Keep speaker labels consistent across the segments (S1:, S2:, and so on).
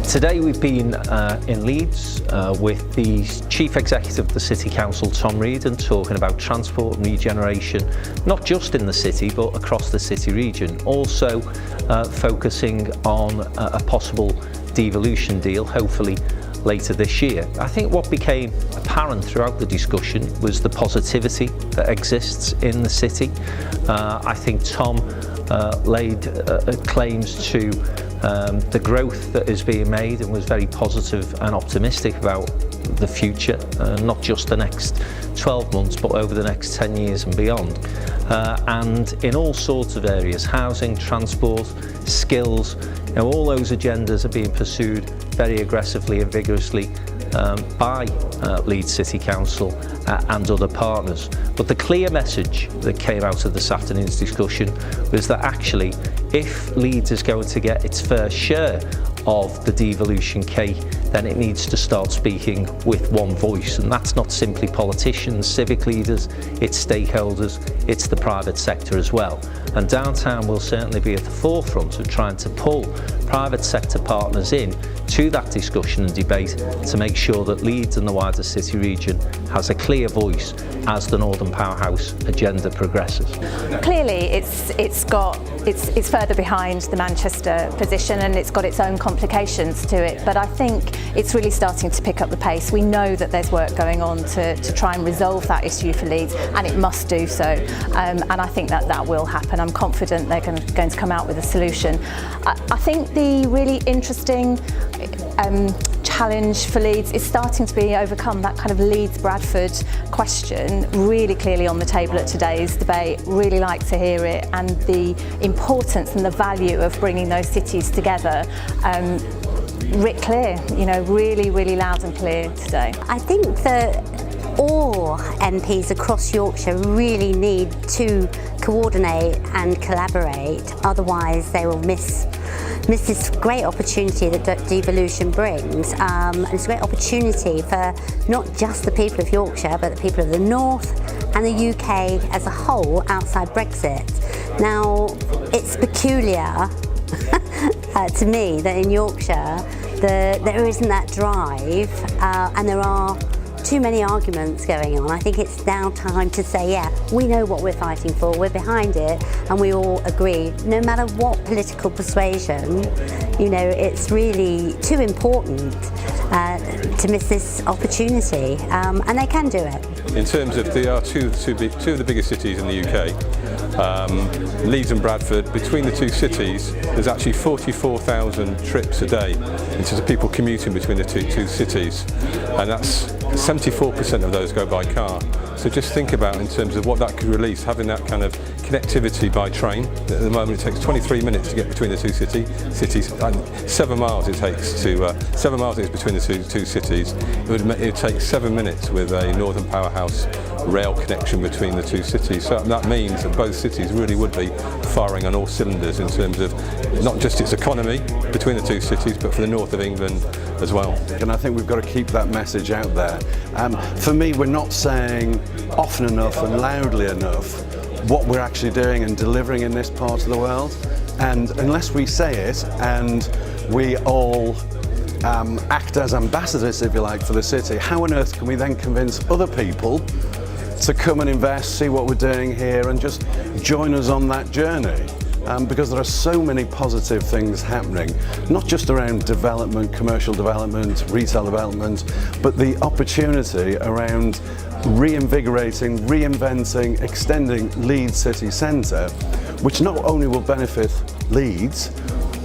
S1: Today we've been in Leeds with the Chief Executive of the City Council, Tom Riordan, talking about transport and regeneration, not just in the city but across the city region. Also focusing on a possible devolution deal, hopefully later this year. I think what became apparent throughout the discussion was the positivity that exists in the city. I think Tom laid claims to the growth that is being made and was very positive and optimistic about the future, not just the next 12 months but over the next 10 years and beyond. And in all sorts of areas, housing, transport, skills, all those agendas are being pursued very aggressively and vigorously by Leeds City Council and other partners. But the clear message that came out of this afternoon's discussion was that actually, if Leeds is going to get its fair share of the devolution cake, then it needs to start speaking with one voice, and that's not simply politicians, civic leaders, it's stakeholders, it's the private sector as well. And Downtown will certainly be at the forefront of trying to pull private sector partners in to that discussion and debate to make sure that Leeds and the wider city region has a clear voice as the Northern Powerhouse agenda progresses.
S2: Clearly it's further behind the Manchester position and it's got its own complications to it, but I think it's really starting to pick up the pace. We know that there's work going on to try and resolve that issue for Leeds, and it must do so, and I think that will happen. I'm confident they're going to come out with a solution. I think the really interesting challenge for Leeds is starting to be overcome. That kind of Leeds-Bradford question really clearly on the table at today's debate. Really like to hear it, and the importance and the value of bringing those cities together. Writ clear, really loud and clear today.
S3: I think that all MPs across Yorkshire really need to coordinate and collaborate, otherwise they will miss this great opportunity that devolution brings. And it's a great opportunity for not just the people of Yorkshire but the people of the North and the UK as a whole outside Brexit. Now, it's peculiar to me that in Yorkshire there isn't that drive, and there are too many arguments going on. I think it's now time to say, yeah, we know what we're fighting for, we're behind it, and we all agree. No matter what political persuasion, it's really too important to miss this opportunity, and they can do it.
S4: In terms of, they are two of the biggest cities in the UK, Leeds and Bradford. Between the two cities, there's actually 44,000 trips a day in terms of people commuting between the two cities, and that's 74% of those go by car. So just think about in terms of what that could release, having that kind of connectivity by train. At the moment it takes 23 minutes to get between the two cities, and 7 miles it takes to 7 miles is between the two cities. It would take 7 minutes with a Northern Powerhouse rail connection between the two cities. So that means that both cities really would be firing on all cylinders in terms of not just its economy between the two cities, but for the north of England as well.
S5: And I think we've got to keep that message out there. For me, we're not saying often enough and loudly enough what we're actually doing and delivering in this part of the world. And unless we say it and we all act as ambassadors, if you like, for the city, how on earth can we then convince other people to come and invest, see what we're doing here and just join us on that journey? Because there are so many positive things happening, not just around development, commercial development, retail development, but the opportunity around reinvigorating, reinventing, extending Leeds city centre, which not only will benefit Leeds,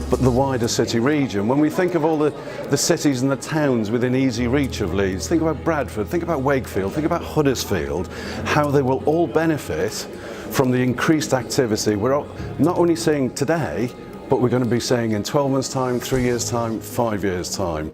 S5: but the wider city region. When we think of all the cities and the towns within easy reach of Leeds, think about Bradford, think about Wakefield, think about Huddersfield, how they will all benefit from the increased activity we're not only seeing today, but we're going to be seeing in 12 months' time, 3 years' time, 5 years' time.